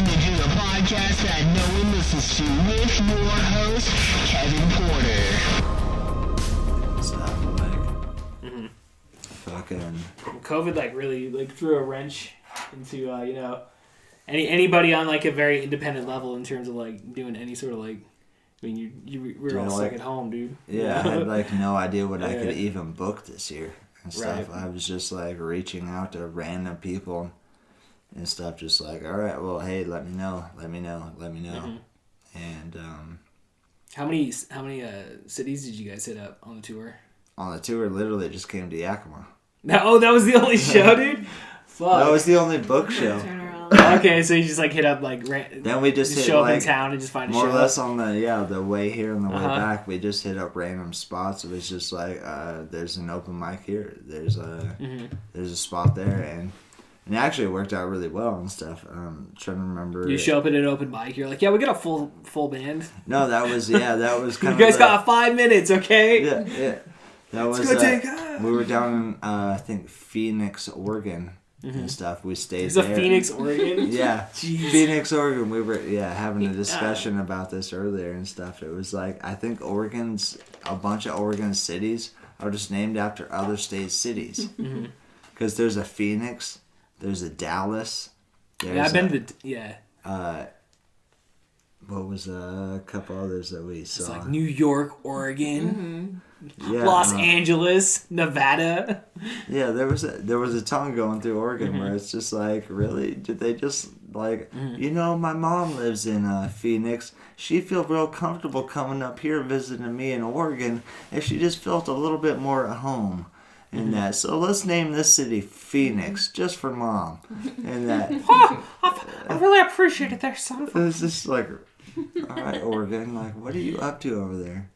listening to the podcast that no one listens to with your host, Kevin Porter. Stuff like fucking COVID like really like threw a wrench into you know anybody on like a very independent level in terms of like doing any sort of like. I mean, you were all stuck at home, dude. Yeah, I had like no idea what I could even book this year and stuff. Right. I was just like reaching out to random people and stuff, just like, all right, well, hey, let me know. Mm-hmm. And How many cities did you guys hit up on the tour? on the tour, literally it just came to Yakima. Oh, that was the only show, dude? Fuck. That was the only book show. Turn around. Okay, so you just like hit up like Then we just hit show up like in town and just find a more show. or less on the way here and the way Uh-huh. back. We just hit up random spots. It was just like there's an open mic here. There's a spot there, and it actually worked out really well and stuff. Trying to remember. You show up at an open mic, you're like, yeah, we got a full band. No, that was kind You of. guys got 5 minutes, okay? Yeah. That was. We were down in I think Phoenix, Oregon. And stuff. We stayed It's there. a Phoenix, Oregon? Yeah, Jeez. Phoenix, Oregon. We were having a discussion about this earlier and stuff. It was like I think a bunch of Oregon cities are just named after other state cities. Because there's a Phoenix, there's a Dallas. I've been to What was a couple others that we saw? It's like New York, Oregon, Yeah, Los Angeles, Nevada. Yeah, there was a tongue going through Oregon where it's just like, really? Did they just like, my mom lives in Phoenix. She felt real comfortable coming up here visiting me in Oregon, and she just felt a little bit more at home in that. So let's name this city Phoenix just for mom. And that. I really appreciate it there, son. It's just like, all right, Oregon, like, what are you up to over there?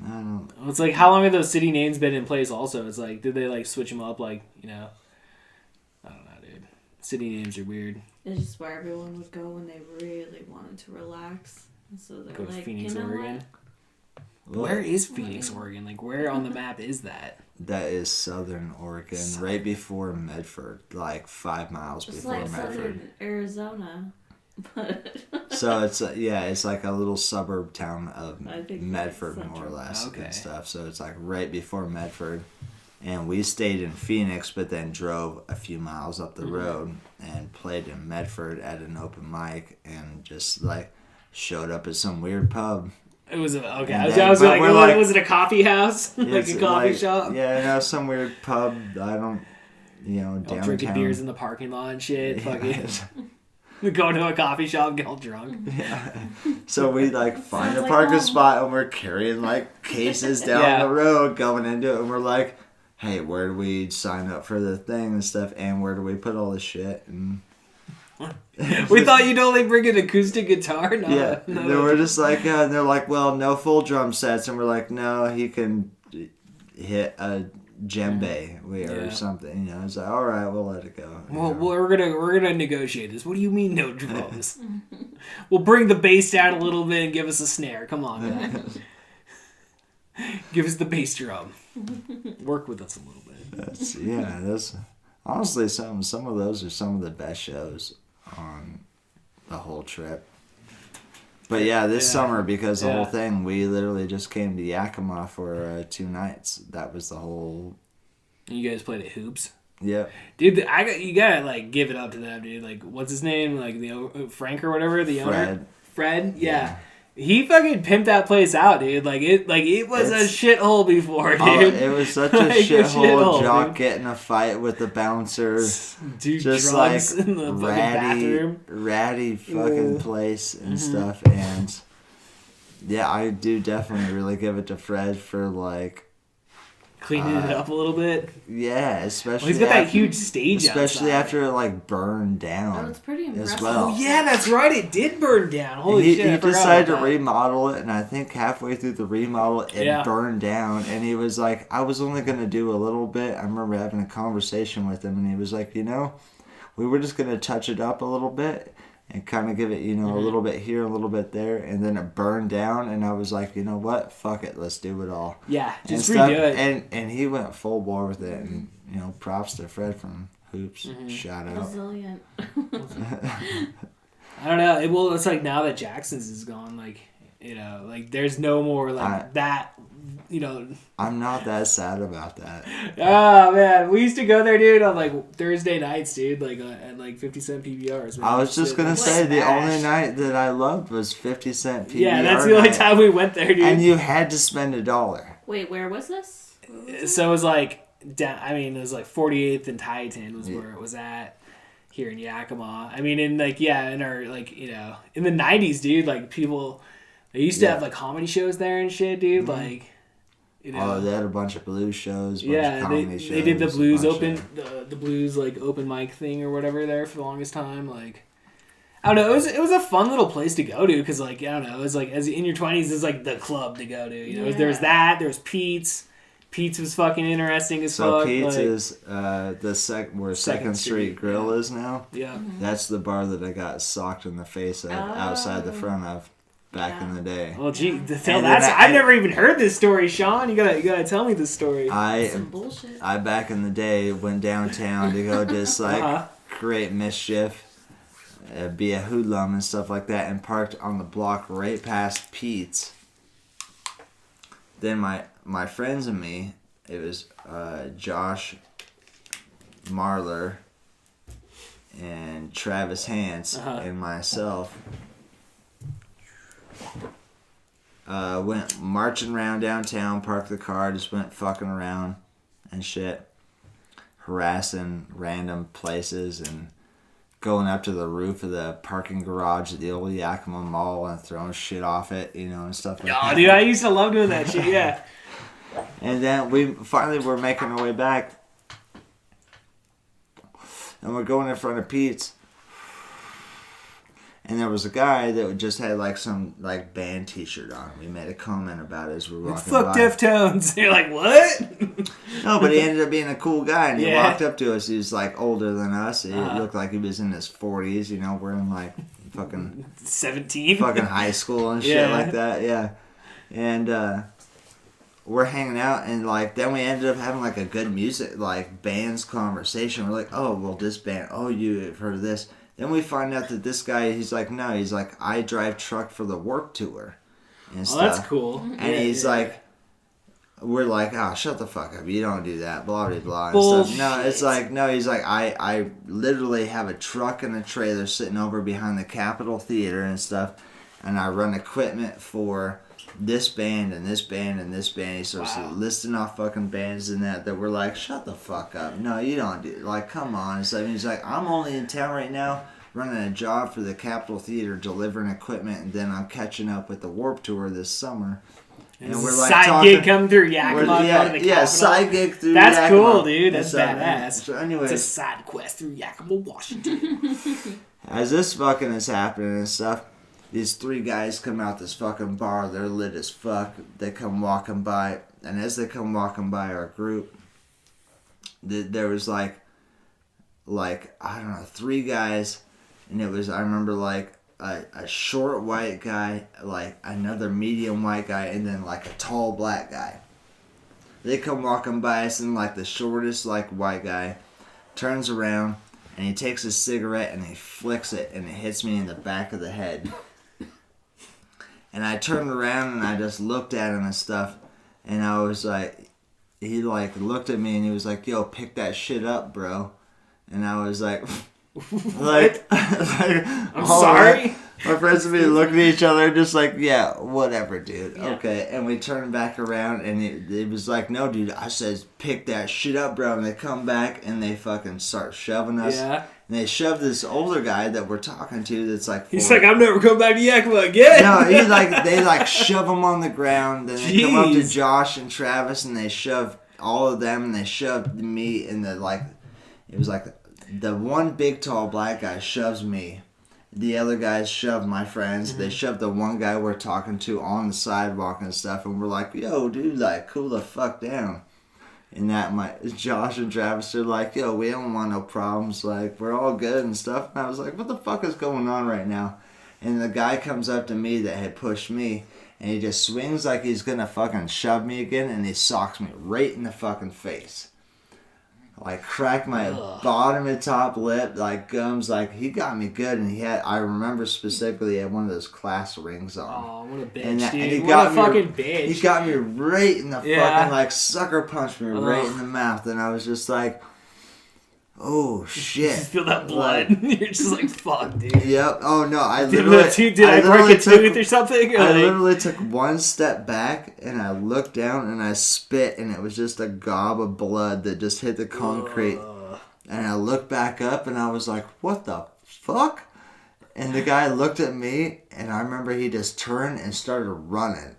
I don't. It's like, how long have those city names been in place also? It's like, did they like switch them up like, I don't know, dude. City names are weird. It's just where everyone would go when they really wanted to relax. And so they're Go to like, Phoenix, you know Oregon. what? Where is Phoenix, Oregon? Like, where on the map is that? That is southern Oregon, right before Medford, like 5 miles Just before like Medford. southern Arizona. But So it's like a little suburb town of I think Medford, that's more or central. less, Okay. and stuff. So it's like right before Medford, and we stayed in Phoenix, but then drove a few miles up the road and played in Medford at an open mic, and just like showed up at some weird pub. It was okay. And I then- was but like, we're like- was it a coffee house? like It's a coffee shop? Yeah, some weird pub. I don't, All downtown. drinking beers in the parking lot and shit. Yeah. Fucking go to a coffee shop, get all drunk. So we like find Sounds a like parking home. spot, and we're carrying like cases down Yeah. the road going into it, and we're like, hey, where do we sign up for the thing and stuff, and where do we put all this shit? And We thought you'd only bring an acoustic guitar. No, yeah, no. they were just like, and they're like, well, no full drum sets, and we're like, no, he can hit a djembe or Yeah. something. It's like, all right, we'll let it go. Well, we're gonna negotiate this. What do you mean no drums? We'll bring the bass down a little bit and give us a snare. Come on, man. Give us the bass drum. Work with us a little bit. That's honestly some of those are some of the best shows on the whole trip. But yeah, this summer, because the whole thing, we literally just came to Yakima for 2 nights. That was the whole. You guys played at Hoops, Yep. dude. You gotta like give it up to them, dude. Like, what's his name? Like the Frank or whatever, the owner. Fred. Yeah. He fucking pimped that place out, dude. It was a shithole before, dude. Oh, it was such a Like shithole. Jock dude. getting a fight with the bouncer. Dude, Just drugs like in the fucking bathroom. ratty fucking place and stuff. And yeah, I do definitely really give it to Fred for like. Cleaning it up a little bit. Yeah, especially. Well, he's got that after- huge stage Especially outside. after it like burned down. Oh, it's pretty impressive. as well. Oh yeah, that's right. It did burn down. Holy he shit! I forgot decided to about that. remodel it, and I think halfway through the remodel, it burned down. And he was like, I was only going to do a little bit. I remember having a conversation with him, and he was like, we were just going to touch it up a little bit and kind of give it, a little bit here, a little bit there. And then it burned down, and I was like, you know what? Fuck it. Let's do it all. Yeah, just and stuff. redo it. And he went full bore with it. And, props to Fred from Hoops. Shout out. Resilient. I don't know. Well, it's like now that Jackson's is gone, like, you know, like there's no more like that, you know. I'm not that sad about that. Oh man, we used to go there, dude, on like Thursday nights, dude, like at like 50-cent PBRs. Man. I was just gonna say the smash. only night that I loved was 50-cent PBR. Yeah, that's the only time we went there, dude. And you had to spend $1. Wait, where was this? So it was like down. I mean, it was like 48th and Tieton was where it was at here in Yakima. I mean, in like in our like in the 90s, dude. Like people, they used to have like comedy shows there and shit, dude. Like. Oh, they had a bunch of blues shows, of comedy shows. They did the blues the blues like open mic thing or whatever there for the longest time. Like, I don't know, it was a fun little place to go to because like I don't know, it was like as in your 20s, it's like the club to go to. You know, there was that, there was Pete's. Pete's was fucking interesting as fuck. So Pete's is where Second Street Grill is now. Yeah, that's the bar that I got socked in the face at outside the front of. Back in the day. Well, gee, I've never even heard this story, Sean. You gotta tell me this story. Some bullshit. I back in the day went downtown to go just like create mischief, be a hoodlum and stuff like that, and parked on the block right past Pete's. Then my friends and me, it was Josh Marler and Travis Hance and myself. Went marching around downtown, parked the car, just went fucking around and shit, harassing random places and going up to the roof of the parking garage at the old Yakima Mall and throwing shit off it, and stuff like that. Oh, dude, I used to love doing that shit, yeah. And then we finally were making our way back, and we're going in front of Pete's. And there was a guy that just had like some like band T-shirt on. We made a comment about it as we were walking by. Fuck Deftones. You're like, what? No, but he ended up being a cool guy, and he walked up to us. He was like older than us. He looked like he was in his 40s. Wearing like fucking 17, fucking high school and shit like that. Yeah, and we're hanging out, and like then we ended up having like a good music like bands conversation. We're like, oh well, this band. Oh, you've heard of this? Then we find out that this guy, he's like, I drive truck for the Warped Tour and stuff. Oh, that's cool. And he's like, we're like, oh, shut the fuck up. You don't do that, blah, blah, blah, and stuff. No, it's like, no, he's like, I literally have a truck and a trailer sitting over behind the Capitol Theater and stuff, and I run equipment for this band and this band and this band. He starts listing off fucking bands and that we're like, shut the fuck up. No, you don't do it. Like, come on. And so he's like, I'm only in town right now running a job for the Capitol Theater, delivering equipment, and then I'm catching up with the Warped Tour this summer. And we're like side gig come through Yakima. Side gig through That's Yakima. Cool, dude. That's badass. So anyways, it's a side quest through Yakima, Washington. As this fucking is happening and stuff, these three guys come out this fucking bar. They're lit as fuck. They come walking by. And as they come walking by our group, there was like I don't know, three guys. And it was, I remember like a short white guy, like another medium white guy, and then like a tall black guy. They come walking by us, and like the shortest like white guy turns around and he takes a cigarette and he flicks it and it hits me in the back of the head. And I turned around and I just looked at him and stuff, and I was like, he like looked at me and he was like, yo, pick that shit up, bro. And I was like, I'm sorry. My friends and me looking at each other just like, yeah, whatever, dude. Yeah. Okay. And we turned back around and it was like, no, dude, I said, pick that shit up, bro. And they come back and they fucking start shoving us. Yeah. And they shove this older guy that we're talking to that's like... He's like, I'm never coming back to Yakima again. No, they like shove him on the ground. Then they come up to Josh and Travis and they shove all of them and they shoved me in the like... It was like the one big tall black guy shoves me. The other guys shoved my friends. Mm-hmm. They shoved the one guy we're talking to on the sidewalk and stuff. And we're like, yo, dude, like, cool the fuck down. And that Josh and Travis are like, yo, we don't want no problems. Like, we're all good and stuff. And I was like, what the fuck is going on right now? And the guy comes up to me that had pushed me. And he just swings like he's going to fucking shove me again. And he socks me right in the fucking face. like cracked my Ugh. bottom and top lip, like gums. Like he got me good, and I remember specifically he had one of those class rings on. Oh, what a bitch, And dude. he What got a me, fucking bitch. He got me right in the Yeah. fucking, like, sucker punched me right Ugh. in the mouth. And I was just like, oh, shit. Just feel that blood. Like, You're just like, fuck, dude. yep. Oh, no. I Did literally... I break a tooth or something? Or I like- literally took one step back, and I looked down, and I spit, and it was just a gob of blood that just hit the concrete. And I looked back up, and I was like, what the fuck? And the guy looked at me, and I remember he just turned and started running.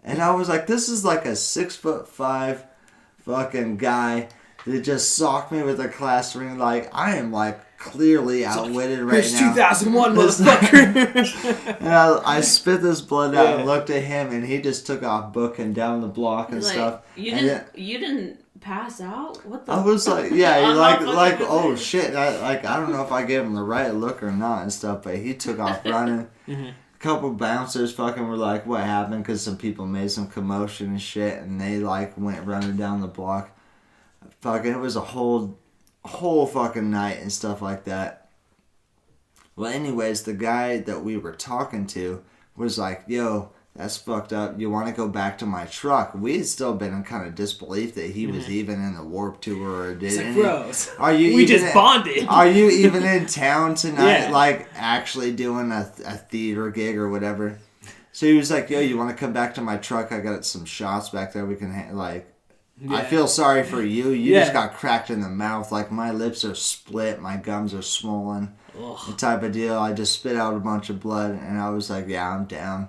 And I was like, this is like a 6'5" fucking guy that just socked me with a class ring. Like, I am like clearly outwitted right Here's now. 2001, motherfucker. And I spit this blood out and looked at him, and he just took off booking down the block and Like, stuff. You And didn't pass out? What the? I was like, yeah, I'm like, not like, fucking oh with it. shit! I don't know if I gave him the right look or not and stuff, but he took off running. A couple bouncers fucking were like, what happened? Because some people made some commotion and shit, and they like went running down the block. Fucking, it was a whole fucking night and stuff like that. Well, anyways, the guy that we were talking to was like, yo, that's fucked up. You want to go back to my truck? We had still been in kind of disbelief that he was even in the Warped Tour or did It's like, any- bros. Are you We even just bonded. Are you even in town tonight? Yeah. Like actually doing a theater gig or whatever? So he was like, yo, you want to come back to my truck? I got some shots back there. We can I Yeah. feel sorry for you. You Yeah. just got cracked in the mouth. Like my lips are split. My gums are swollen. Ugh. The type of deal. I just spit out a bunch of blood, and I was like, yeah, I'm down.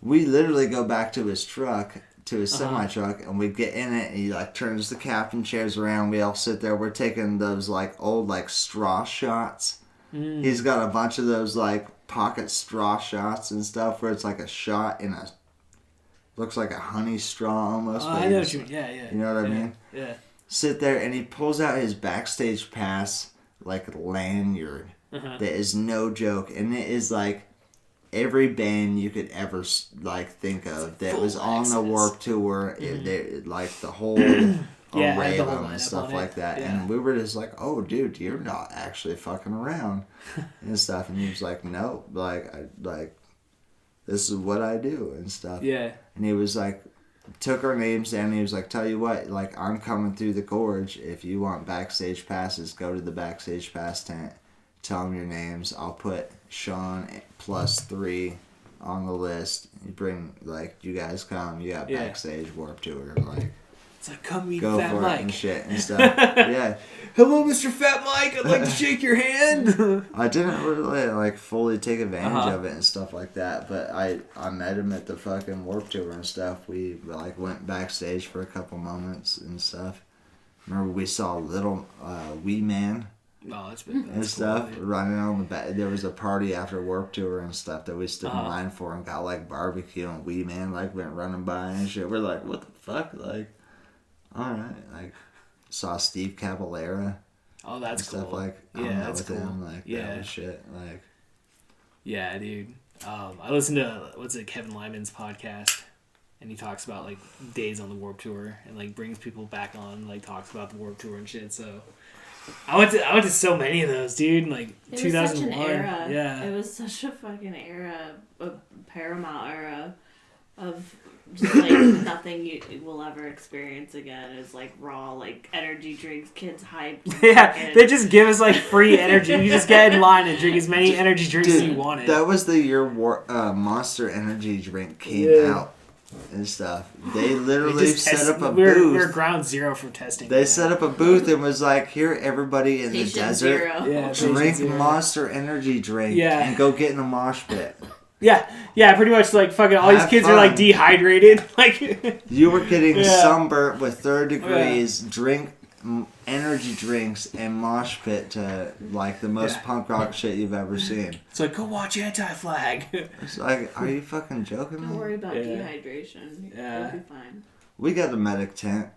We literally go back to his truck, to his semi-truck, and we get in it, and he, like, turns the captain chairs around. We all sit there. We're taking those, like, old, like, straw shots. He's got a bunch of those, like, pocket straw shots and stuff where it's, like, a shot in a... Looks like a honey straw almost. Oh, but I know he's- what you mean. Yeah. You know what I mean? Yeah. Sit there, and he pulls out his backstage pass, like, lanyard. That is no joke. And it is, like... Every band you could ever like think of that was on the Warped Tour, like the whole array the of whole them and lineup stuff on it. like that. Yeah. And we were just like, "Oh, dude, you're not actually fucking around," and stuff. And he was like, "No, this is what I do and stuff." Yeah. And he was like, took our names down. And he was like, "Tell you what, like I'm coming through the gorge. If you want backstage passes, go to the backstage pass tent. Tell them your names. I'll put Shawn +3 on the list. You bring, like, you guys come. You got backstage Warped Tour. Like, It's like, come meet go Fat for Mike. it and shit and stuff. Yeah. Hello, Mr. Fat Mike. I'd like to shake your hand. I didn't really, like, fully take advantage of it and stuff like that, but I met him at the fucking Warped Tour and stuff. We, like, went backstage for a couple moments and stuff. Remember we saw Little Wee Man Oh, that's and stuff running on the back. There was a party after Warped Tour and stuff that we stood in line for and got like barbecue, and Wee Man like went running by and shit. We're like, what the fuck? Like, all right, like saw Steve Caballera. Oh, that's and stuff cool. like That's with cool. him, like that was shit. Like, yeah, dude. I listened to Kevin Lyman's podcast, and he talks about like days on the Warped Tour and like brings people back on, like talks about the Warped Tour and shit. So I went to so many of those, dude. Like It 2001. was such an era. Yeah. It was such a fucking era, a Paramount era of just like nothing you will ever experience again. Is like raw, like energy drinks, kids hyped. Yeah, they just give us like free energy. You just get in line and drink as many energy drinks as you wanted. that was the year Monster Energy drink came out and stuff. They literally set up a booth. We're ground zero for testing. They set up a booth and was like, here, everybody in the Patient desert, zero. Yeah, drink Patient Zero. Monster Energy drink Yeah. and go get in a mosh pit. Yeah, pretty much like fucking all these Have kids are like fun. dehydrated. Like You were getting Yeah. sunburnt with 3rd degrees, drink energy drinks, and mosh pit to like the most punk rock shit you've ever seen. it's like go watch Anti-Flag. It's like, are you fucking joking Don't me? worry about Yeah. dehydration. Yeah. You'll be fine. We got a medic tent.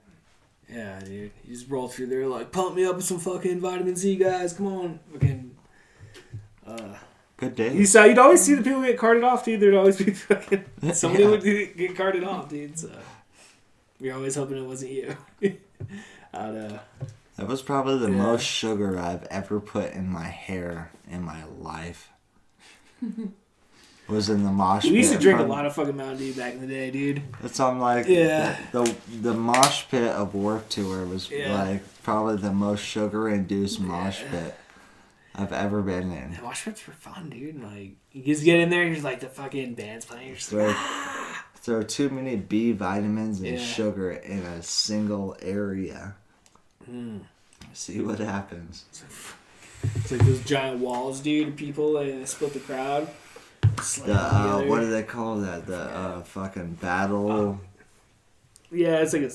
Yeah, dude. You just roll through there like, pump me up with some fucking vitamin C, guys. Come on. Fucking. Good day. You'd always see the people get carted off, dude. There'd always be fucking somebody would get carted off, dude. So we were always hoping it wasn't you. That was probably the most sugar I've ever put in my hair in my life. Was in the mosh pit. We used to drink a lot of fucking Mountain Dew back in the day, dude. That's I'm like the mosh pit of Warped Tour was like probably the most sugar induced mosh pit I've ever been in. Yeah, mosh pits were fun, dude. Like you just get in there, and you're like the fucking band's playing. You're just throw too many B vitamins and sugar in a single area. See what happens. It's like those giant walls, dude. People and split the crowd. What do they call that? The fucking battle. Yeah, it's like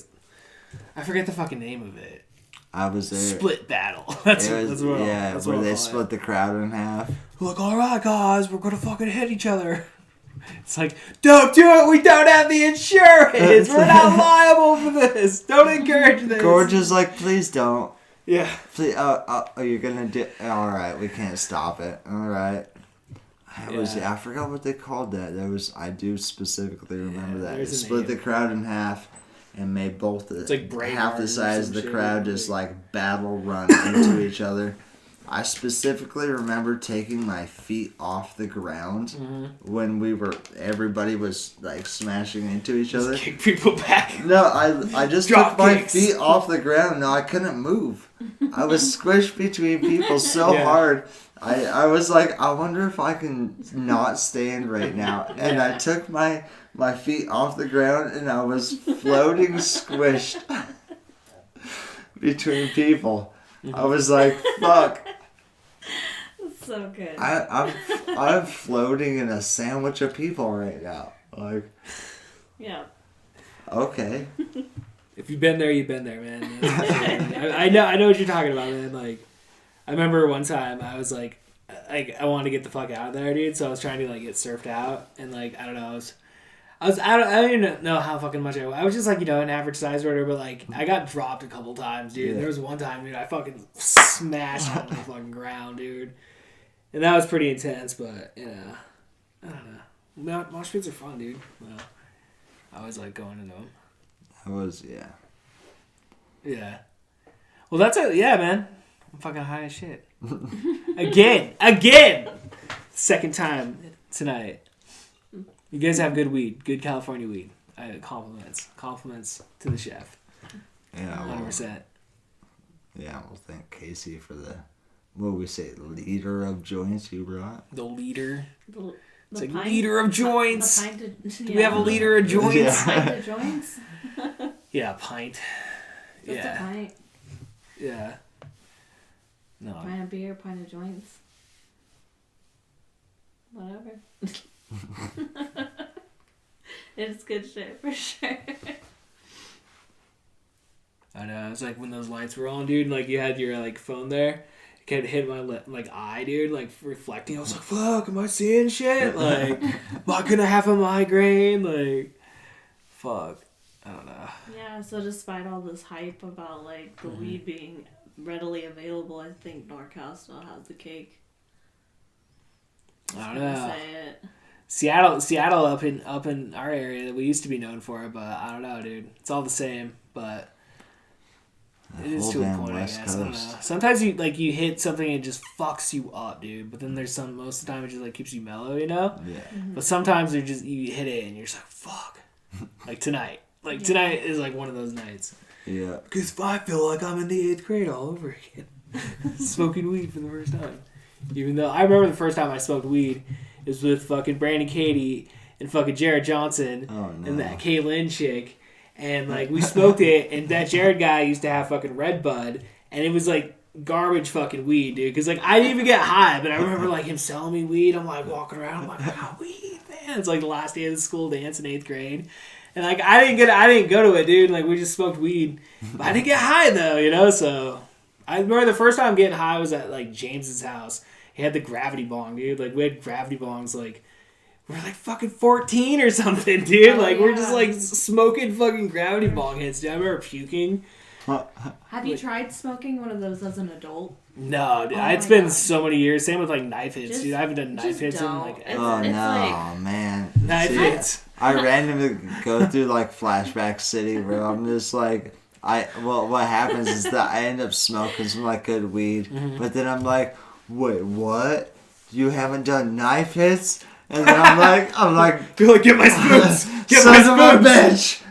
I forget the fucking name of it. I was there. Split battle. That's where they split the crowd in half. Like, all right, guys, we're gonna fucking hit each other. It's like, don't do it. We don't have the insurance. We're not liable for this. Don't encourage this. Gorge is like, please don't. Yeah. Please. You're gonna do. All right, we can't stop it. All right. I forgot what they called that. I do specifically remember that. They split the crowd in half and made both half the size of the crowd just like battle run into each other. I specifically remember taking my feet off the ground when everybody was like smashing into each other. Just kick people back. No, I just took my feet off the ground. No, I couldn't move. I was squished between people so hard. I was like, I wonder if I can not stand right now. And I took my feet off the ground and I was floating squished between people. I was like, fuck. That's so good. I'm floating in a sandwich of people right now. Like, yeah. Okay. If you've been there, you've been there, man. I know what you're talking about, man. Like, I remember one time I was like I wanted to get the fuck out of there, dude. So I was trying to like get surfed out, and like I don't know, I don't even know how fucking much I was just like, you know, an average size or whatever, but like I got dropped a couple times, dude. Yeah. There was one time, dude, I fucking smashed on the fucking ground, dude, and that was pretty intense. But you know, I don't know. Mosh pits are fun, dude. Well, I always like going into them. Yeah. Well, that's it. Yeah, man. I'm fucking high as shit. Again. Second time tonight. You guys have good weed. Good California weed. Compliments to the chef. Yeah. 100%. Yeah, well, thank Casey for what we say, liter of joints you brought? The liter. It's like pint, liter of joints. Do we have a liter of joints? Yeah. Pint of joints? Yeah, a pint. Just a pint. Yeah. No. Pint of beer, pint of joints. Whatever. It's good shit for sure. I know. It's like when those lights were on, dude. Like you had your like phone there. It kept hitting my eye, dude. Like reflecting. I was like, "Fuck, am I seeing shit? Like, am I gonna have a migraine? Like, fuck, I don't know." Yeah. So despite all this hype about like the weed being readily available, I think NorCal still has the cake. I don't know. Say it. Seattle up in our area that we used to be known for, but I don't know, dude. It's all the same, but it is to a point, I guess. I don't know. Sometimes you hit something and it just fucks you up, dude. But then there's most of the time it just like keeps you mellow, you know? Yeah. Mm-hmm. But sometimes you hit it and you're just like, fuck. Like tonight. Like tonight is like one of those nights. Yeah. Because I feel like I'm in the 8th grade all over again. Smoking weed for the first time. Even though I remember the first time I smoked weed, it was with fucking Brandon Katie and fucking Jared Johnson and that Kaylin chick. And like we smoked it, and that Jared guy used to have fucking Red Bud, and it was like garbage fucking weed, dude. Because like I didn't even get high, but I remember like him selling me weed. I'm like walking around, I'm like, I got weed, man. It's like the last day of the school dance in 8th grade. And like I didn't go to it, dude. Like we just smoked weed, but I didn't get high though, you know. So I remember the first time getting high was at like James's house. He had the gravity bong, dude. Like we had gravity bongs. Like we're like fucking 14 or something, dude. Like we're just like smoking fucking gravity bong hits, dude. I remember puking. Have you tried smoking one of those as an adult? No, dude. It's been so many years. Same with like knife hits, dude. I haven't done knife hits in like ever. Man. Knife hits. I randomly go through like Flashback City where I'm just like what happens is that I end up smoking some like good weed, but then I'm like, wait, what? You haven't done knife hits? And then I'm like, You're like, get my spoons! Get my sons of a spoons! bitch!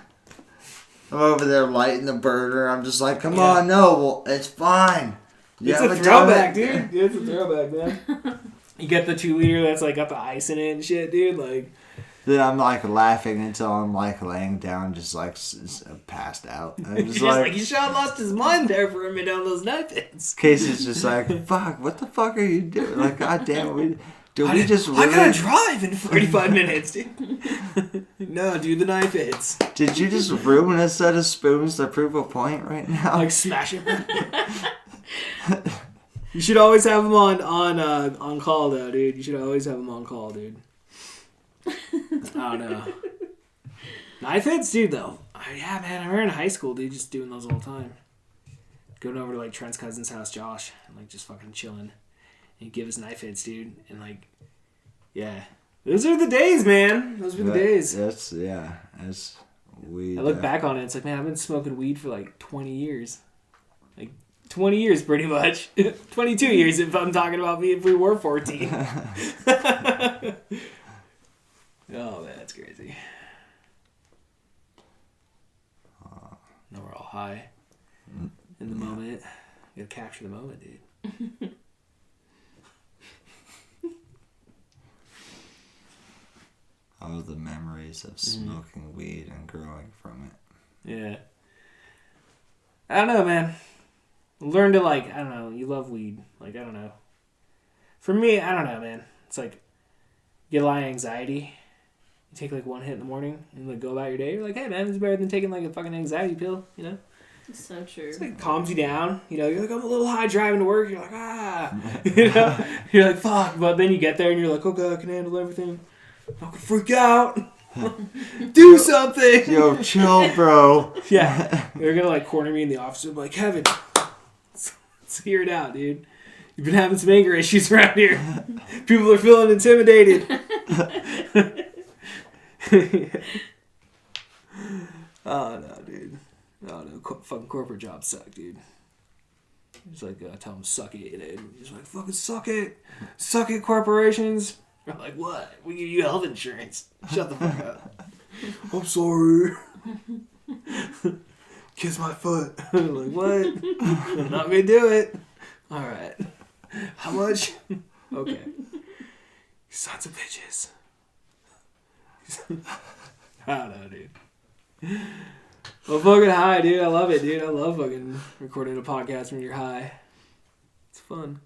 I'm over there lighting the burner. I'm just like, come on, no, well, it's fine. You It's a haven't done throwback, it. dude. It's a throwback, man. You get the 2 liter that's like got the ice in it and shit, dude. Like, Then I'm like laughing until I'm like laying down, just like passed out. I'm he's just just like, like, he Sean lost his mind there for a minute on those knife hits. Casey's just like, fuck, what the fuck are you doing? Like, goddamn, we just I really, gotta drive in 45 minutes, dude. No, do the knife hits. did you just ruin a set of spoons to prove a point right now? Like, smash it. You should always have them on call, though, dude. You should always have them on call, dude. I don't know. Knife hits, dude, though. Yeah, man, I remember in high school, dude, just doing those all the time. Going over to, like, Trent's cousin's house, Josh, and, like, just fucking chilling. And he'd give us knife hits, dude. And, like, yeah. Those are the days, man. Those were the days. That's weed. I look back on it, it's like, man, I've been smoking weed for, like, 20 years. Like, 20 years, pretty much. 22 years if I'm talking about me if we were 14. Oh, man, that's crazy. Now we're all high in the moment. You gotta capture the moment, dude. All the memories of smoking weed and growing from it. Yeah. I don't know, man. Learn to, like, I don't know, you love weed. Like, I don't know. For me, I don't know, man. It's like, you get a lot of anxiety. You take, like, one hit in the morning and, like, go about your day. You're like, hey, man, it's better than taking, like, a fucking anxiety pill, you know? It's so true. It's like, calms you down. You know, you're like, I'm a little high driving to work. You're like, ah. You know? You're like, fuck. But then you get there and you're like, okay, I can handle everything. I can freak out. Do something. Yo, chill, bro. Yeah. They're going to, like, corner me in the office and be like, Kevin, let's hear it out, dude. You've been having some anger issues around here. People are feeling intimidated. Oh, no, dude. Oh, no. Fucking corporate jobs suck, dude. Just like, tell them, suck it, dude. He's like, fucking suck it. Suck it, corporations. I'm like, what? We give you health insurance. Shut the fuck up. I'm sorry. Kiss my foot. I'm like, what? I'm not gonna do it. Alright. How much? Okay. You sons of bitches. I don't know, dude. Well, fucking high, dude. I love it, dude. I love fucking recording a podcast when you're high. It's fun.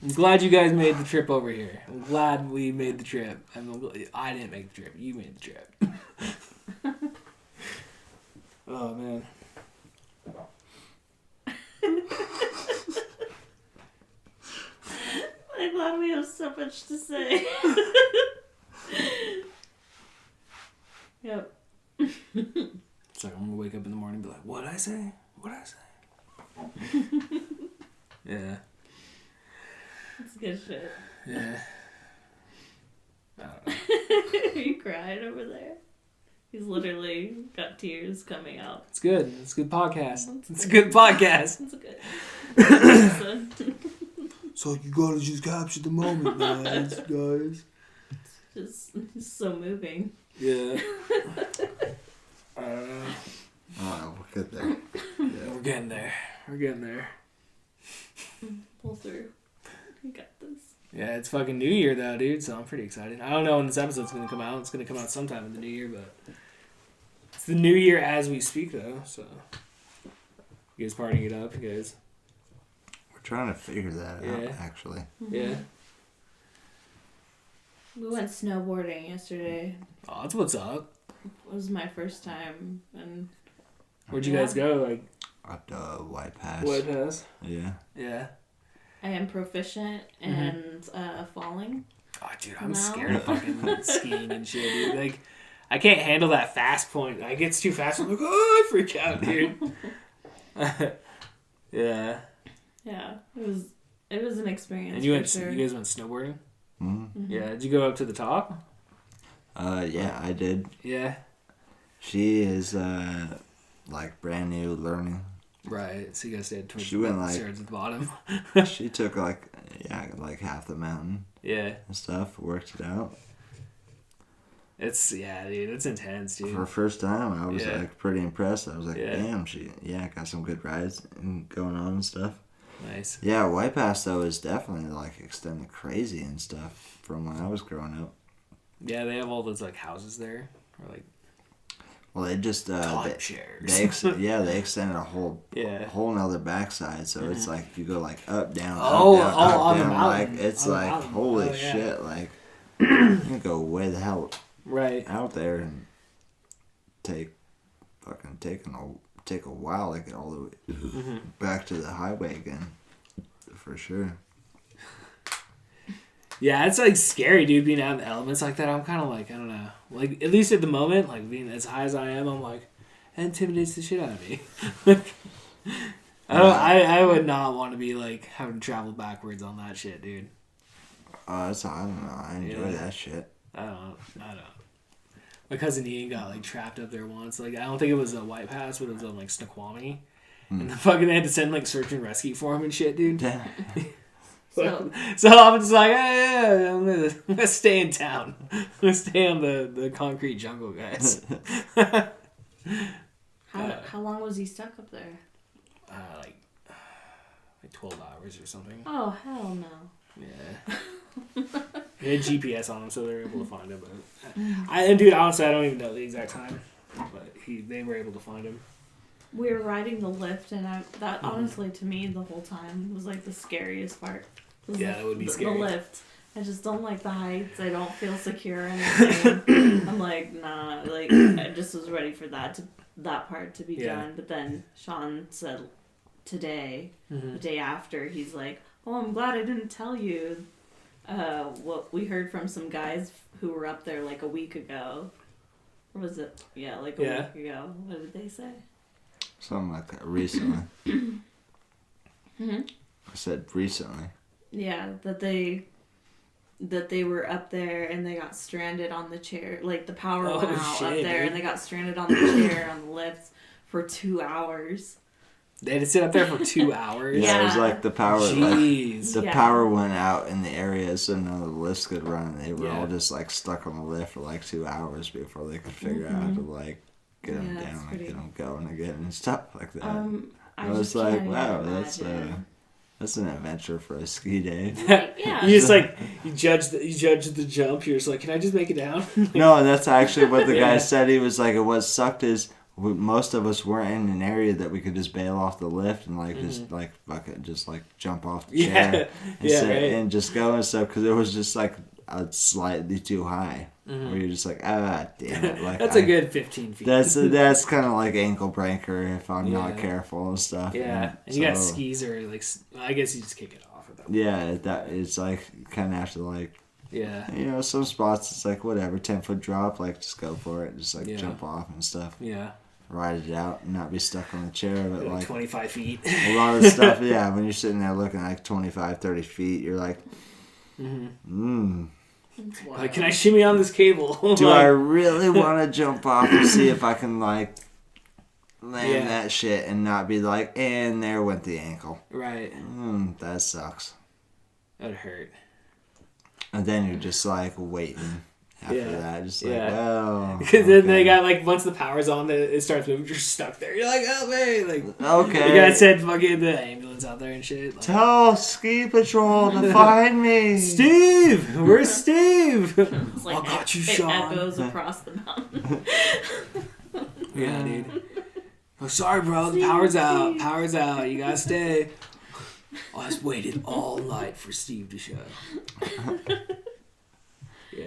I'm glad you guys made the trip over here. I'm glad we made the trip. I didn't make the trip. You made the trip. Oh, man. I'm glad we have so much to say. Yep. It's like I'm gonna wake up in the morning and be like, what'd I say? What'd I say? Yeah. That's good shit. Yeah. I don't know. Are you crying over there? He's literally got tears coming out. It's good. It's a good podcast. It's a good podcast. It's good. So you gotta just capture the moment, guys. Just so moving. Yeah. Oh, we'll get there. Yeah, we're getting there. We're getting there. Pull through. We got this. Yeah, it's fucking New Year though, dude, so I'm pretty excited. I don't know when this episode's gonna come out. It's gonna come out sometime in the New Year, but it's the New Year as we speak though, so you guys partying it up, you guys? We're trying to figure that out, actually. Mm-hmm. Yeah. We went snowboarding yesterday. Oh, that's what's up. It was my first time, and Where'd you guys go? Like Up to White Pass. White Pass? Yeah. Yeah. I am proficient in falling. Oh, dude, I'm scared of fucking skiing and shit, dude. Like, I can't handle that fast point. It gets too fast. I'm like, oh, I freak out, dude. Yeah. Yeah, it was an experience. And you sure. guys went snowboarding? Mm-hmm. Yeah. Did you go up to the top? Yeah, I did. Yeah. She is like brand new learning. Right. So you gotta stay towards She went, the like- stairs at the bottom. She took like half the mountain Yeah. and stuff. Worked it out. Dude, it's intense, dude. For her first time, I was Yeah. like pretty impressed. I was like, Yeah. damn, she got some good rides and going on and stuff. Nice. Yeah, White Pass though is definitely like extended crazy and stuff from when I was growing up. Yeah, they have all those like houses there, or like Well, they just timeshares. they extended a whole Yeah. whole nother backside, so it's like you go like up down, Oh, up down, oh, up on the down, mountain. like it's On the like mountain. holy Oh, yeah. shit, like you can go way the hell Right. out there and take a while to get all the way Mm-hmm. back to the highway again, for sure. Yeah, it's like scary, dude, being out in the elements like that. I'm kind of like, I don't know. Like, at least at the moment, like being as high as I am, I'm like, that intimidates the shit out of me. I would not want to be like having to travel backwards on that shit, dude. I don't know. I enjoy Yeah. that shit. I don't. My cousin Ian got like trapped up there once. Like, I don't think it was a White Pass, but it was on like Snoqualmie. And the fucking they had to send like search and rescue for him and shit, dude. Damn. So So I'm just like, I'm gonna stay in town. I'm gonna stay on the concrete jungle, guys. how long was he stuck up there? Like 12 hours or something. Oh hell no. Yeah. They had GPS on him, so they were able to find him. But dude, honestly, I don't even know the exact time. But they were able to find him. We were riding the lift, and that honestly to me the whole time was like the scariest part. Was Yeah, that would be scary. The lift. I just don't like the heights. I don't feel secure in anything. I'm like, nah. Like I just was ready for that part to be done. But then Shawn said today, the day after, he's like, "Oh, I'm glad I didn't tell you what we heard from some guys who were up there like a week ago." Or was it? Yeah, like a week ago. What did they say? Something like that recently. I said recently. Yeah, that they were up there and they got stranded on the chair. Like the power went out up there, dude. and they got stranded on the chair on the lifts for 2 hours. They had to sit up there for 2 hours. Yeah, it was Yeah. like the power. Jeez. The Yeah. power went out in the area, so none of the lifts could run. And they were Yeah. all just like stuck on the lift for like 2 hours before they could figure out how to like get them Yeah, it's down and pretty- get them going again and stuff like that. I I was just like, can't wow, even that's imagine. that's an adventure for a ski day. Like, yeah. You just like you judge the jump. You're just like, can I just make it down? No, that's actually what the guy Yeah. said. He was like, what sucked is most of us weren't in an area that we could just bail off the lift and like just like fucking just like jump off the chair and, Yeah, sit right. and just go and stuff because it was just like slightly too high. Where you're just like, damn it! Like That's a good 15 feet. That's kind of like ankle breaker if I'm not Yeah. careful and stuff. Yeah, and you got so- skis or like I guess you just kick it off at that point. Yeah, that it's like kind of have to like Yeah, some spots it's like whatever 10-foot drop like just go for it, just like Yeah. jump off and stuff, yeah, ride it out and not be stuck on the chair. But like like 25 feet. a lot of stuff, yeah, when you're sitting there looking like 25-30 feet, you're like, Like, can I shimmy on this cable? do I really want to jump off and see if I can like land Yeah. that shit and not be like, and there went the ankle. Right, That sucks. that'd hurt. And then you're just like waiting after Yeah. that, just like, Yeah. well, Because then they okay. got like once the power's on, it starts moving. You're stuck there. You're like, oh man, like Okay. you gotta send fucking the ambulance out there and shit. Like, Tell ski patrol to find me. Steve, where's Steve? It's like I got you, it Shawn. echoes across the mountain. Yeah, dude. Oh, sorry, bro. The power's out. Power's out. You gotta stay. I just waited all night for Steve to show. Yeah.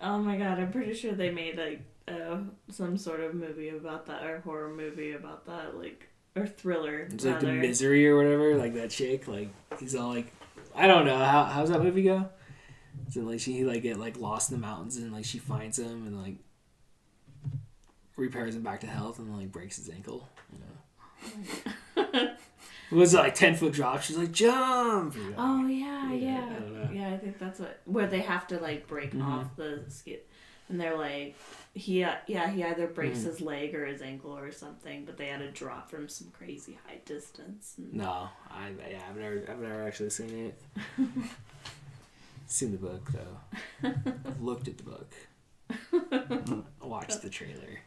Oh my god, I'm pretty sure they made like some sort of movie about that, or horror movie about that, like, or thriller. It's like the rather. Misery or whatever. Like that chick. Like he's all like, I don't know how's that movie go. So like she like get like lost in the mountains and like she finds him and like repairs him back to health and like breaks his ankle. You know. It was like 10-foot drop. She's like, jump. You know. Oh yeah, Yeah, yeah, I don't know. yeah. I think that's where they have to like break off the and they're like, he either breaks his leg or his ankle or something, but they had to drop from some crazy high distance. No, I've never actually seen it. Seen the book though. I've looked at the book. Watched the trailer.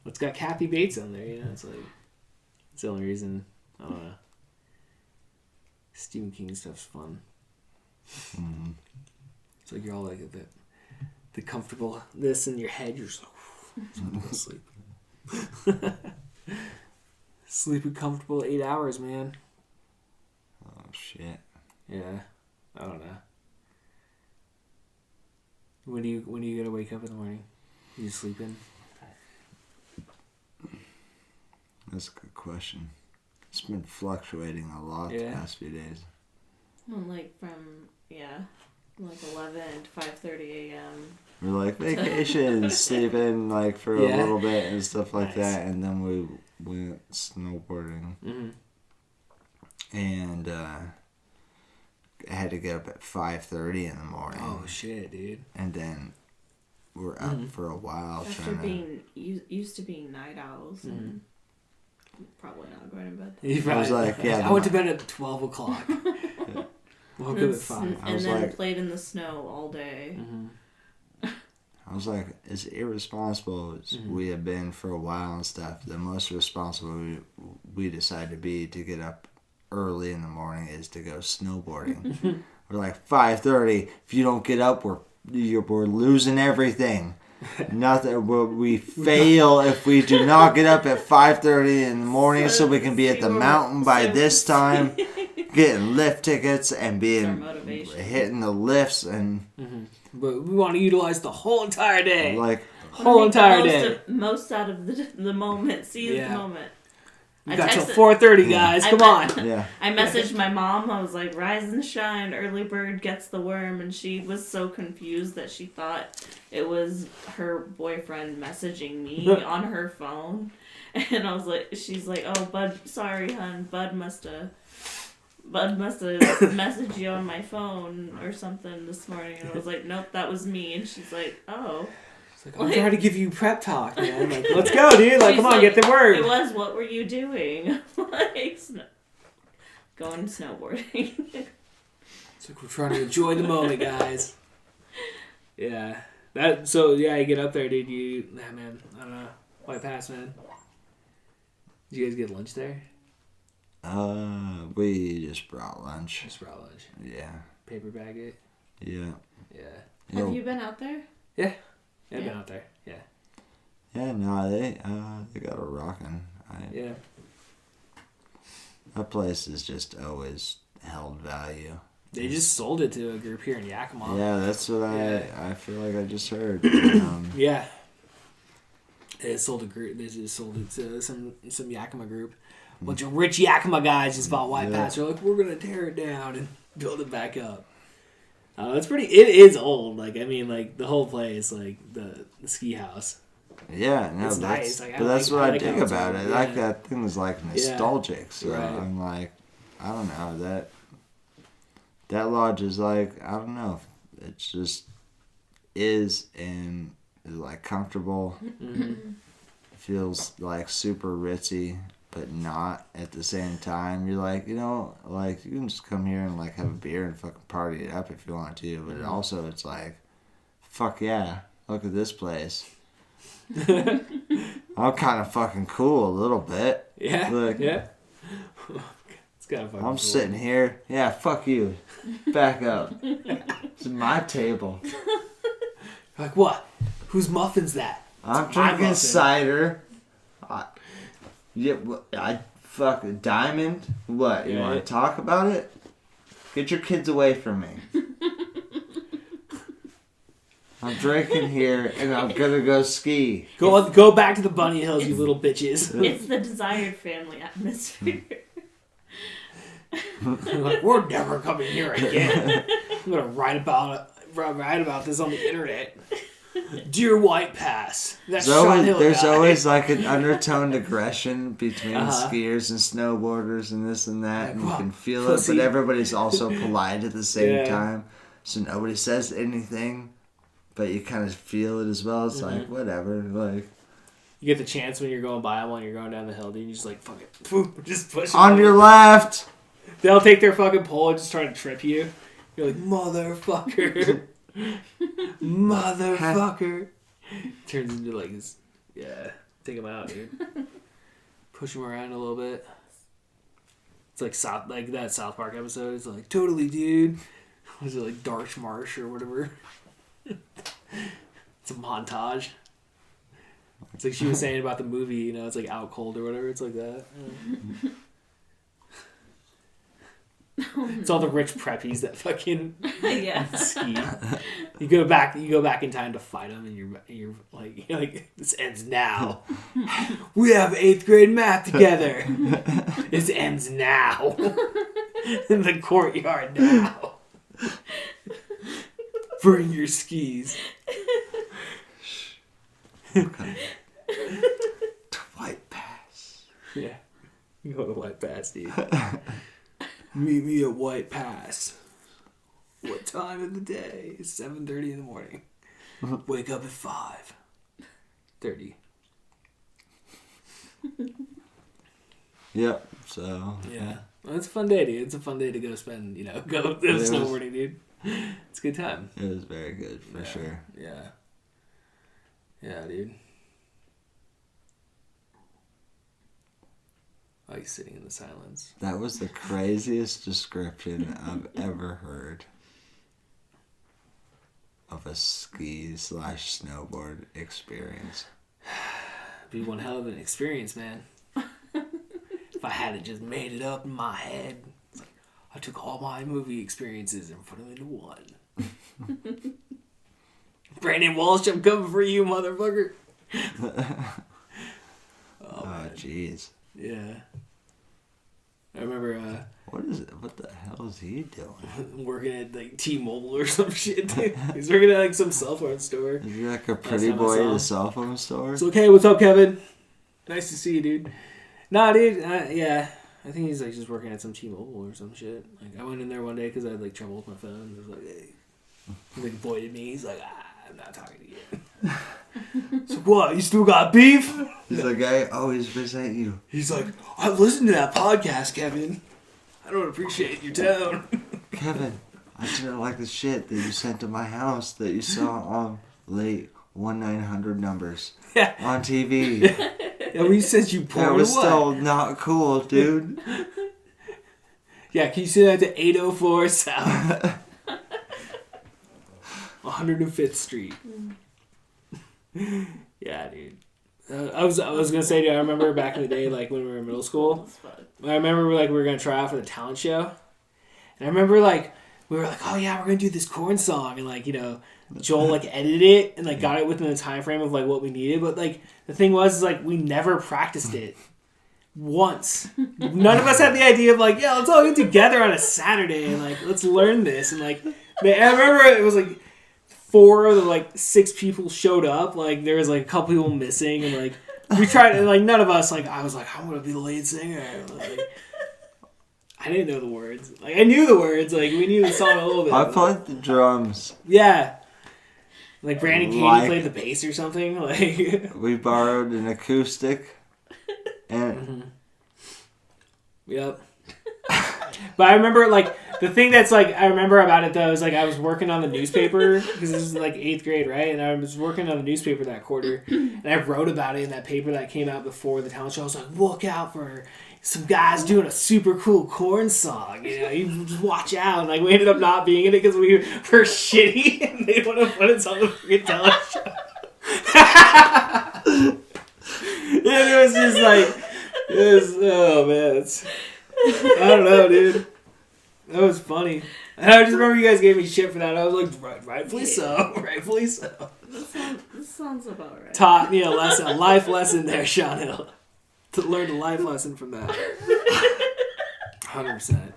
It's got Kathy Bates on there. You know, it's like it's the only reason. I don't know. Stephen King stuff's fun. Mm-hmm. It's like you're all like the comfortable this in your head. You're just like, go sleep. Sleep a comfortable 8 hours, man. Oh shit. Yeah, I don't know. When do you gotta wake up in the morning? You sleeping? That's a good question. It's been fluctuating a lot the past few days. Well, like from like 11 to 5:30 a.m. We're like vacation, sleeping like for a little bit and stuff like that, and then we went snowboarding, and I had to get up at 5:30 in the morning. Oh shit, dude! And then we're up for a while After being used to being night owls. And probably not going to bed. I was like, I went to bed at 12 o'clock. Woke up at 5. And then played in the snow all day. I was like, as irresponsible as we have been for a while and stuff, the most responsible we decided to be to get up early in the morning is to go snowboarding. We're like, 5:30. If you don't get up, we're losing everything. Nothing. We fail if we do not get up at 5:30 in the morning, so we can be at the mountain by this time, getting lift tickets and hitting the lifts and. But we want to utilize the whole entire day. Like whole entire day. Most out of the moment. Seize the moment. You got till 4:30, guys. Come on. Yeah. I messaged my mom. I was like, "Rise and shine, early bird gets the worm," and she was so confused that she thought it was her boyfriend messaging me on her phone. And I was like, she's like, "Oh, Bud, sorry, hon. Bud must have messaged you on my phone or something this morning." And I was like, "Nope, that was me." And she's like, "Oh." I'm trying to give you prep talk, man. Like, let's go, dude. Like, come on, get the word. It was, what were you doing? Like, going snowboarding. It's like we're trying to enjoy the moment, guys. Yeah. You get up there, dude. Man, I don't know. White Pass, man. Did you guys get lunch there? We just brought lunch. Yeah. Paper bag it? Yeah. Yeah. Have you been out there? Yeah. I've been out there. Yeah. Yeah, no, they got a rockin'. Yeah. That place has just always held value. They just sold it to a group here in Yakima. Yeah, that's what I feel like I just heard. Yeah. They sold a group. They just sold it to some Yakima group. A bunch of rich Yakima guys just bought White Pass. They're like, we're gonna tear it down and build it back up. It's pretty. It is old. Like, I mean, like the whole place, like the ski house. Yeah, no, it's that's nice. Like, but that's what I dig it's about old. it. Like that thing is like nostalgic. So right. I'm like, I don't know that lodge is like, I don't know, it just is and is like comfortable. It feels like super ritzy, but not at the same time. You're like, like you can just come here and like have a beer and fucking party it up if you want to, but also it's like, fuck yeah, look at this place. I'm kind of fucking cool a little bit. Yeah. Look, yeah. It's kind of fucking I'm cool. sitting here. Yeah, fuck you. Back up. It's my table. Like what? Whose muffin's that? I'm drinking cider. I fucking Diamond. What? You want to talk about it? Get your kids away from me. I'm drinking here, and I'm gonna go ski. Go back to the Bunny Hills, you little bitches. It's the desired family atmosphere. Like, we're never coming here again. I'm gonna write about this on the internet. Dear White Pass. That's Shawn Hill. There's always like an undertoned aggression between skiers and snowboarders and this and that, and you can feel it, but everybody's also polite at the same time. so nobody says anything, but you kind of feel it as well. It's like, whatever. Like, you get the chance when you're going by them, when you're going down the hill, dude. You just like, fuck it. Just push them on your left. They'll take their fucking pole and just try to trip you. You're like, motherfucker. Motherfucker. Turns into like this. Yeah. Take them out, dude. Push them around a little bit. It's like that South Park episode. It's like, totally, dude. Was it like Darsh Marsh or whatever? It's a montage. It's like she was saying about the movie, you know, it's like Out Cold or whatever. It's like that. It's all the rich preppies that fucking ski. You go back in time to fight them, and you're like, this ends now. We have 8th grade math together. This ends now. In the courtyard now. Bring your skis. Okay. To White Pass. Yeah. You go to White Pass, dude. Meet me at White Pass. What time of the day? It's 7:30 in the morning. Wake up at 5:30. Yep. So. Yeah. Well, it's a fun day, dude. It's a fun day to go spend, go snowboarding, dude. It's a good time. It was very good, for sure. Yeah. Yeah, dude. I like sitting in the silence. That was the craziest description I've ever heard of a ski/snowboard experience. Be one hell of an experience, man. If I hadn't just made it up in my head. It's like, I took all my movie experiences and put them into one. Brandon Walsh, I'm coming for you, motherfucker. Oh, jeez. Yeah. I remember What the hell is he doing? working at like T-Mobile or some shit, dude. He's working at like some cell phone store. Is he like a pretty boy at a cell phone store? It's like, hey, what's up, Kevin? Nice to see you, dude. Nah, dude. Yeah. I think he's like just working at some T-Mobile or some shit. Like, I went in there one day because I had like trouble with my phone. He was like, hey. He like avoided me. He's like, I'm not talking to you. So what? You still got beef? He's like, I always resent you. He's like, I listened to that podcast, Kevin. I don't appreciate your tone. Kevin, I didn't like the shit that you sent to my house that you saw on late 1-900 numbers on TV. And we sent you porn. That was what? still not cool, dude. Yeah, can you send that to 804 South? 105th Street. Yeah, dude. I was gonna say, dude, I remember back in the day, like when we were in middle school. I remember we were gonna try out for the talent show, and I remember like we were like, oh yeah, we're gonna do this corn song, and like Joel like edited it and like got it within the time frame of like what we needed, but like the thing was is, like we never practiced it once. None of us had the idea of like, yeah, let's all get together on a Saturday and like let's learn this, and like I remember it was like 4 of the like 6 people showed up. Like there was like a couple people missing, and like we tried, and like none of us, like I was like, I'm gonna be the lead singer. Like, I didn't know the words. Like I knew the words. Like we knew the song a little bit. I played the drums. Yeah. Like Brandon Candy Like- played the bass or something. Like We borrowed an acoustic. And Yep. But I remember, like, the thing that's, like, I remember about it, though, is, like, I was working on the newspaper, because this is, like, 8th grade, right? And I was working on the newspaper that quarter, and I wrote about it in that paper that came out before the talent show. I was like, look out for some guys doing a super cool corn song, you just watch out. And, like, we ended up not being in it because we were shitty, and they want to put us on the freaking talent show. And it was just, like, oh, man, I don't know, dude. That was funny. And I just remember you guys gave me shit for that. I was like, rightfully so. Rightfully so. This sounds about right. Taught me a life lesson there, Shawn Hill. To learn a life lesson from that. 100%.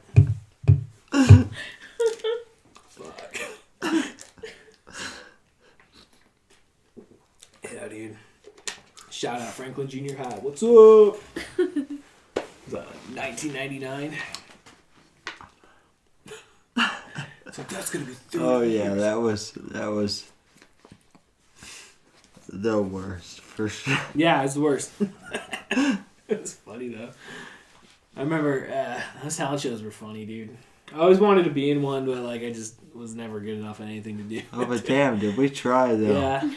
Fuck. Yeah, dude. Shout out Franklin Junior High. What's up? Was that like 1999? It's like like, that's gonna be 30 Oh years. yeah, that was the worst for sure. Yeah, it's the worst. It's funny though. I remember those talent shows were funny, dude. I always wanted to be in one, but like I just was never good enough at anything to do. Oh, but damn, did we try though? Yeah,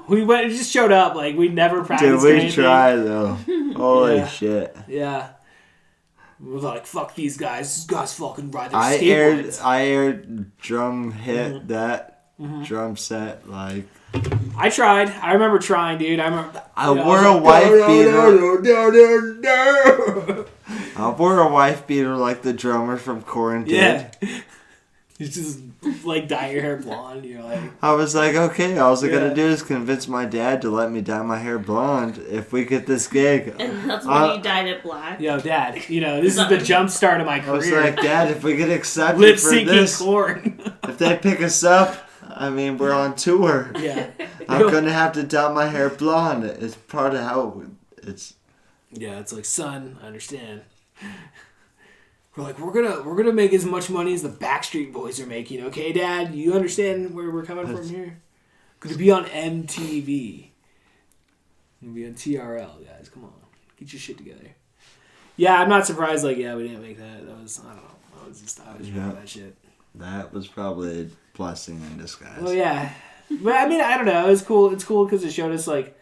we went. Just showed up. Like we never practiced. Did we anything. try though? Holy Yeah. shit! Yeah. We were like, fuck these guys. These guys fucking ride their skateboards. I aired drum hit that drum set like. I tried. I remember trying, dude. I wore a wife beater. I wore a wife beater like the drummer from Quarantine. Yeah. You just like dye your hair blonde. You're like, I was like, okay, all I gotta Yeah. do is convince my dad to let me dye my hair blonde if we get this gig. And that's when you dyed it black. yo, Dad, this is the jump start of my I was career. like, Dad, if we get accepted Lip for syncing this, corn. if they pick us up, I mean, we're on tour. Yeah. I'm gonna have to dye my hair blonde. It's part of how it's. Yeah, it's like, son, I understand. We're like, we're gonna make as much money as the Backstreet Boys are making, okay, Dad? You understand where we're coming from here? Gonna be on MTV. Gonna be on TRL, guys. Come on, get your shit together. Yeah, I'm not surprised. Like, yeah, we didn't make that. That was, I don't know. I was proud of that shit. That was probably a blessing in disguise. Well, yeah, but I mean, I don't know. It's cool. It's cool because it showed us like.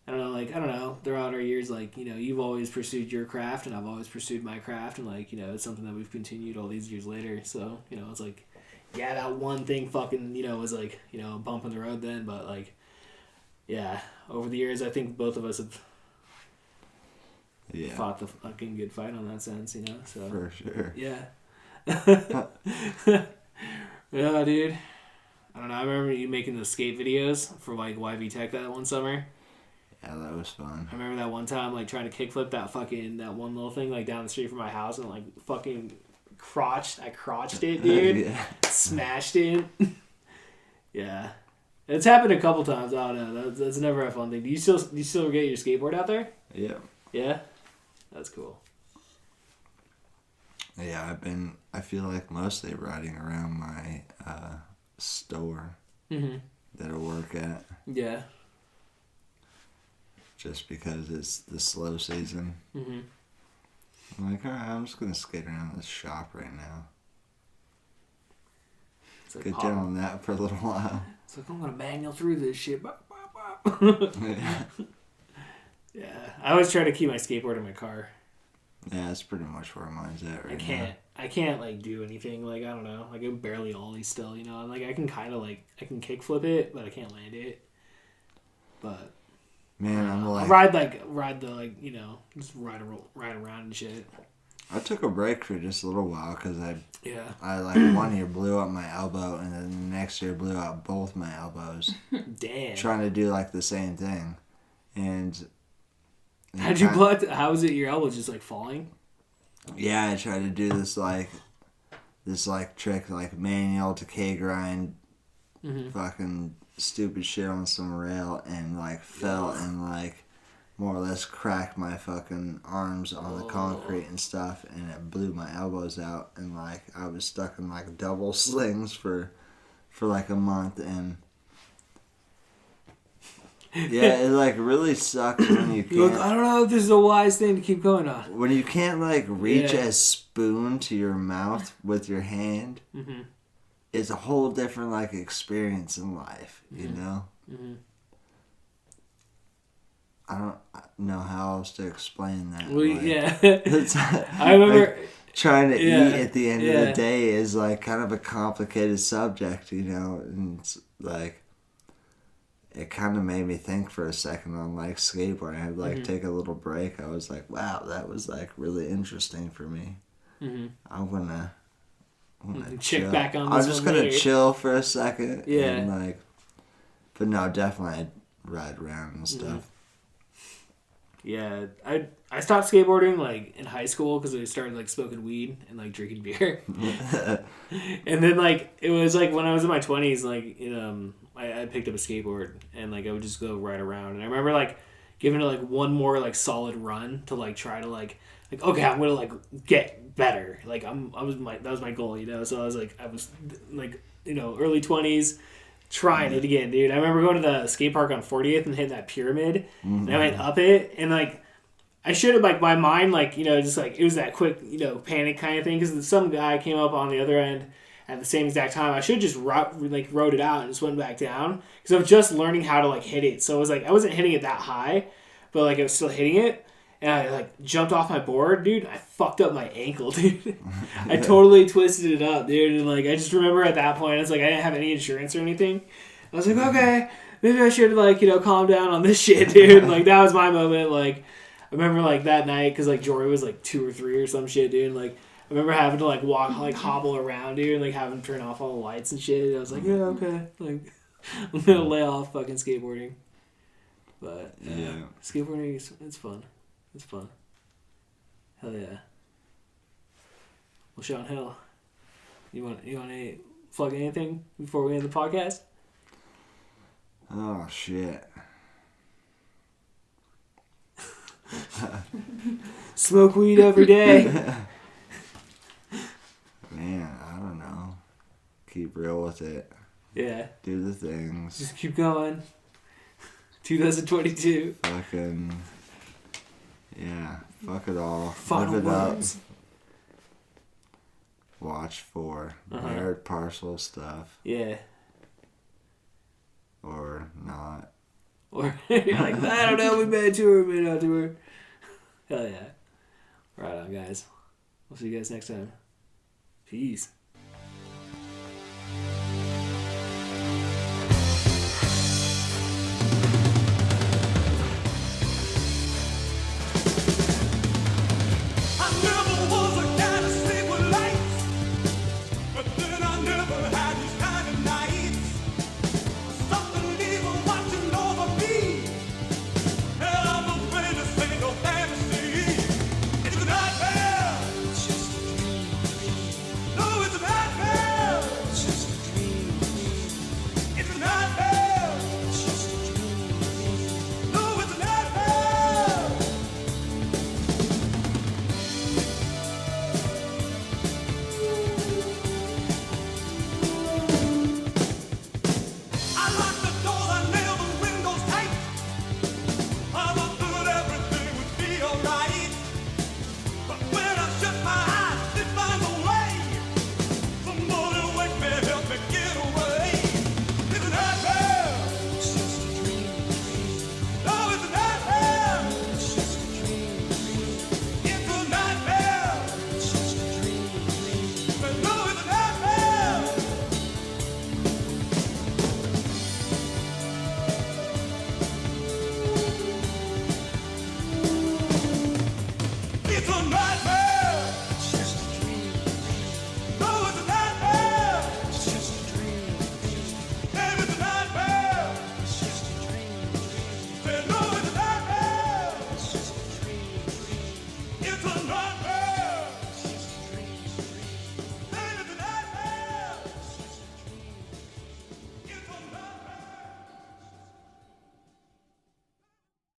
I don't know, throughout our years, like, you've always pursued your craft and I've always pursued my craft and, like, it's something that we've continued all these years later. So, it's like, yeah, that one thing fucking, was like, a bump in the road then, but, like, yeah, over the years, I think both of us have fought the fucking good fight on that sense, so. For sure. Yeah. Yeah, dude. I don't know, I remember you making the skate videos for, like, YV Tech that one summer. Yeah, that was fun. I remember that one time, like, trying to kickflip that one little thing, like, down the street from my house and, like, fucking I crotched it, dude. Yeah. Smashed it. Yeah. It's happened a couple times. I don't know. That's never a fun thing. Do you still get your skateboard out there? Yeah. Yeah? That's cool. Yeah, I feel like mostly riding around my store that I work at. Yeah. Just because it's the slow season. Mm-hmm. I'm like, alright, I'm just gonna skate around this shop right now. It's like Get down on that for a little while. It's like, I'm going to manual through this shit. Yeah. Yeah. I always try to keep my skateboard in my car. Yeah, that's pretty much where mine's at right now. I can't like do anything. Like, I don't know. Like, I barely ollie still, And, like, I can kind of like, I can kickflip it, but I can't land it. But Man, I'm like... ride the, like, just ride around and shit. I took a break for just a little while because Yeah. I like one year blew up my elbow and then the next year blew out both my elbows. Damn. Trying to do like the same thing. And... How'd you blow it? How was it your elbow just like falling? Yeah, I tried to do this trick, like manual to K grind, fucking stupid shit on some rail, and like fell and like more or less cracked my fucking arms on the concrete and stuff, and it blew my elbows out, and like I was stuck in like double slings for like a month, and yeah, it like really sucks when you can't. You're like, I don't know if this is a wise thing to keep going on. When you can't like reach Yeah. a spoon to your mouth with your hand, it's a whole different like experience in life, you know? Mm-hmm. I don't know how else to explain that. Well, like, yeah. it's, I remember. like, trying to Yeah, eat at the end of yeah. the day is like kind of a complicated subject, you know? And it's like, it kind of made me think for a second on like skateboarding. I had like take a little break. I was like, wow, that was like really interesting for me. I'm gonna Check chill. back on I'm this just one gonna later. chill for a second. Yeah. And like, but no, definitely I'd ride around and stuff. Yeah, I stopped skateboarding like in high school because I started like smoking weed and like drinking beer. And then like it was like when I was in my 20s, like I picked up a skateboard and like I would just go ride around. And I remember like giving it like one more like solid run to like try to like like, okay, I'm gonna like get better. Like that was my goal, you know. So I was like early 20s, trying it again, dude. I remember going to the skate park on 40th and hitting that pyramid, and I went up it, and like I should have, like, my mind, like, you know, just like it was that quick, you know, panic kind of thing, because some guy came up on the other end at the same exact time. I should have just rode it out and just went back down, because I was just learning how to like hit it. So it was like I wasn't hitting it that high, but like I was still hitting it. And I like jumped off my board, dude. I fucked up my ankle, dude. I totally twisted it up, dude. And like I just remember at that point, it's like I didn't have any insurance or anything. I was like, okay, maybe I should like, you know, calm down on this shit, dude. Like that was my moment. Like I remember like that night, because like Jory was like 2 or 3 or some shit, dude. And, like I remember having to like walk, like hobble around, dude, and like having to turn off all the lights and shit. And I was like, yeah, okay, like I'm gonna lay off fucking skateboarding. But yeah, skateboarding it's fun. It's fun. Hell yeah. Well, Shawn Hill, you want to plug anything before we end the podcast? Oh shit. Smoke weed every day. Man, I don't know. Keep real with it. Yeah. Do the things. Just keep going. 2022. Fucking. Yeah. Fuck it all. Final Live it words. up. Watch for merit parcel stuff. Yeah. Or not. Or you're like, I don't know, we made tour, we made out tour. Hell yeah. Right on, guys. We'll see you guys next time. Peace.